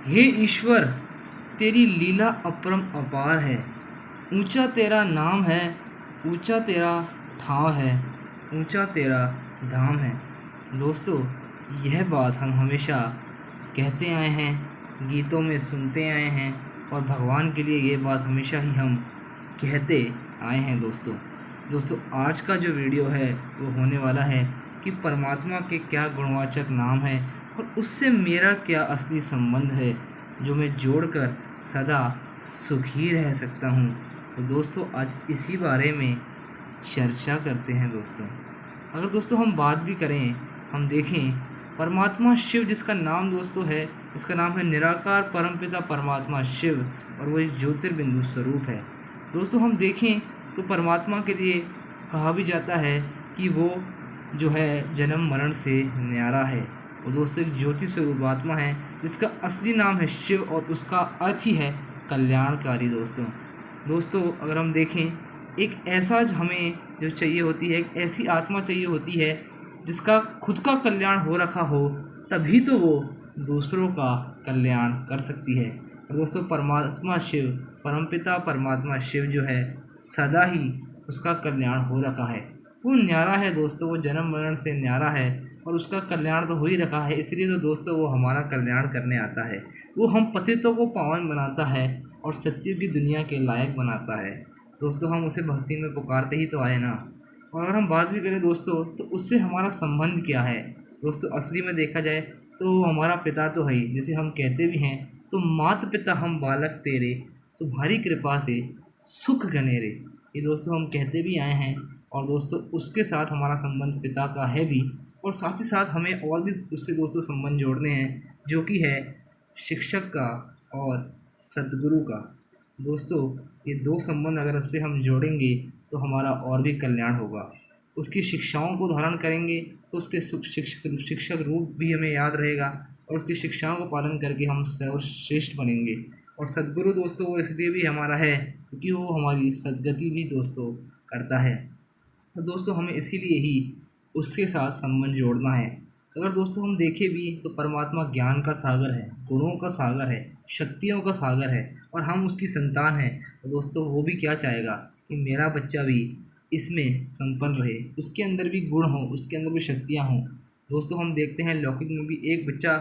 हे ईश्वर, तेरी लीला अपरम अपार है। ऊंचा तेरा नाम है, ऊंचा तेरा ठाव है, ऊंचा तेरा धाम है। दोस्तों, यह बात हम हमेशा कहते आए हैं, गीतों में सुनते आए हैं और भगवान के लिए ये बात हमेशा ही हम कहते आए हैं। दोस्तों आज का जो वीडियो है वो होने वाला है कि परमात्मा के क्या गुणवाचक नाम है और उससे मेरा क्या असली संबंध है जो मैं जोड़कर सदा सुखी रह सकता हूँ। तो दोस्तों आज इसी बारे में चर्चा करते हैं। अगर दोस्तों हम बात भी करें, हम देखें परमात्मा शिव जिसका नाम दोस्तों है, इसका नाम है निराकार परमपिता परमात्मा शिव और वो एक ज्योतिर्बिंदु स्वरूप है। दोस्तों हम देखें तो परमात्मा के लिए कहा भी जाता है कि वो जो है जन्म मरण से न्यारा है। वो दोस्तों एक ज्योति स्वरूप आत्मा है जिसका असली नाम है शिव और उसका अर्थ ही है कल्याणकारी। दोस्तों अगर हम देखें, एक ऐसा हमें जो चाहिए होती है, एक ऐसी आत्मा चाहिए होती है जिसका खुद का कल्याण हो रखा हो, तभी तो वो दूसरों का कल्याण कर सकती है। और दोस्तों परमात्मा शिव, परमपिता परमात्मा शिव जो है सदा ही उसका कल्याण हो रखा है। वो न्यारा है दोस्तों, वो जन्म मरण से न्यारा है और उसका कल्याण तो हो ही रखा है। इसलिए तो दोस्तों वो हमारा कल्याण करने आता है। वो हम पतितों को पावन बनाता है और सत्य की दुनिया के लायक बनाता है। दोस्तों हम उसे भक्ति में पुकारते ही तो आए ना। और अगर हम बात भी करें दोस्तों तो उससे हमारा संबंध क्या है। दोस्तों असली में देखा जाए तो हमारा पिता तो है ही, जैसे हम कहते भी हैं तो मात पिता हम बालक तेरे, तुम्हारी कृपा से सुख घनेरे। ये दोस्तों हम कहते भी आए हैं और दोस्तों उसके साथ हमारा संबंध पिता का है भी, और साथ ही साथ हमें और भी उससे दोस्तों संबंध जोड़ने हैं जो कि है शिक्षक का और सद्गुरु का। दोस्तों ये दो संबंध अगर उससे हम जोड़ेंगे तो हमारा और भी कल्याण होगा। उसकी शिक्षाओं को धारण करेंगे तो उसके शिक्षक रूप भी हमें याद रहेगा और उसकी शिक्षाओं को पालन करके हम सर्वश्रेष्ठ बनेंगे। और सद्गुरु दोस्तों वो इसलिए भी हमारा है क्योंकि वो हमारी सद्गति भी दोस्तों करता है। तो दोस्तों हमें इसीलिए ही उसके साथ संबंध जोड़ना है। अगर दोस्तों हम देखें भी तो परमात्मा ज्ञान का सागर है, गुणों का सागर है, शक्तियों का सागर है और हम उसकी संतान हैं। तो दोस्तों वो भी क्या चाहेगा कि मेरा बच्चा भी इसमें संपन्न रहे, उसके अंदर भी गुण हो, उसके अंदर भी शक्तियाँ हों। दोस्तों हम देखते हैं लौकिक में भी एक बच्चा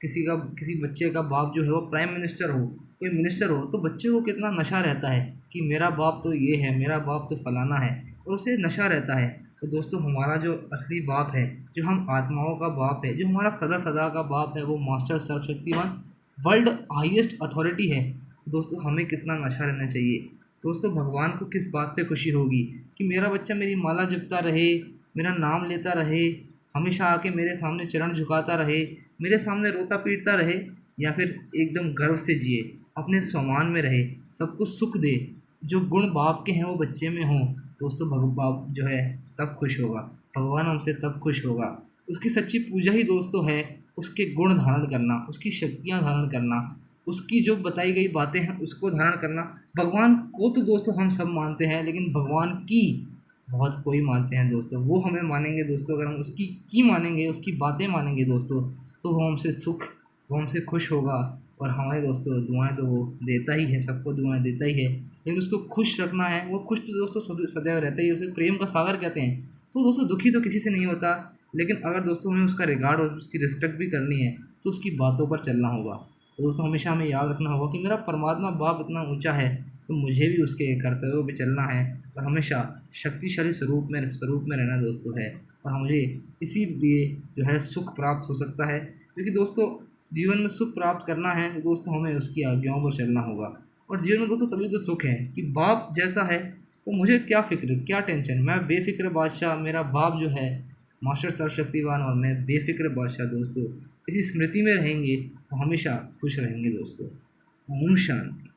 किसी बच्चे का बाप जो है वो प्राइम मिनिस्टर हो, कोई मिनिस्टर हो, तो बच्चे को कितना नशा रहता है कि मेरा बाप तो ये है, मेरा बाप तो फलाना है, और उसे नशा रहता है। तो दोस्तों हमारा जो असली बाप है, जो हम आत्माओं का बाप है, जो हमारा सदा सदा का बाप है, वो मास्टर सर्वशक्तिमान वर्ल्ड हाईएस्ट अथॉरिटी है। तो दोस्तों हमें कितना नशा रहना चाहिए। दोस्तों भगवान को किस बात पे खुशी होगी कि मेरा बच्चा मेरी माला जपता रहे, मेरा नाम लेता रहे, हमेशा आके मेरे सामने चरण झुकाता रहे, मेरे सामने रोता पीटता रहे, या फिर एकदम गर्व से जिए, अपने स्वमान में रहे, सबको सुख दे। जो गुण बाप के हैं वो बच्चे में हों, दोस्तों बाप जो है तब खुश होगा, भगवान हमसे तब खुश होगा। उसकी सच्ची पूजा ही दोस्तों है उसके गुण धारण करना, उसकी शक्तियाँ धारण करना, उसकी जो बताई गई बातें हैं उसको धारण करना। भगवान को तो दोस्तों हम सब मानते हैं, लेकिन भगवान की बहुत कोई मानते हैं दोस्तों। वो हमें मानेंगे दोस्तों, अगर हम उसकी की मानेंगे, उसकी बातें मानेंगे दोस्तों, तो वो हमसे वो हमसे खुश होगा। और हमारे दोस्तों दुआएं तो वो देता ही है, सबको दुआएं देता ही है, लेकिन उसको खुश रखना है। वो खुश तो दोस्तों सदैव रहता ही है, उसे प्रेम का सागर कहते हैं। तो दोस्तों दुखी तो किसी से नहीं होता, लेकिन अगर दोस्तों हमें उसका रिगार्ड और उसकी रिस्पेक्ट भी करनी है तो उसकी बातों पर चलना होगा। तो दोस्तों हमेशा हमें याद रखना होगा कि मेरा परमात्मा बाप इतना ऊंचा है तो मुझे भी उसके कर्तव्यों पे चलना है और हमेशा शक्तिशाली स्वरूप में रहना दोस्तों है। और मुझे इसीलिए जो है सुख प्राप्त हो सकता है, क्योंकि दोस्तों जीवन में सुख प्राप्त करना है तो दोस्तों हमें उसकी आज्ञाओं पर चलना होगा। और जीवन में दोस्तों तभी तो सुख है कि बाप जैसा है तो मुझे क्या फ़िक्र, क्या टेंशन, मैं बेफ़िक्र बादशाह, मेरा बाप जो है मास्टर सर्वशक्तिवान और मैं बेफ़िक्र बादशाह। दोस्तों इसी स्मृति में रहेंगे तो हमेशा खुश रहेंगे दोस्तों। ओम शांति।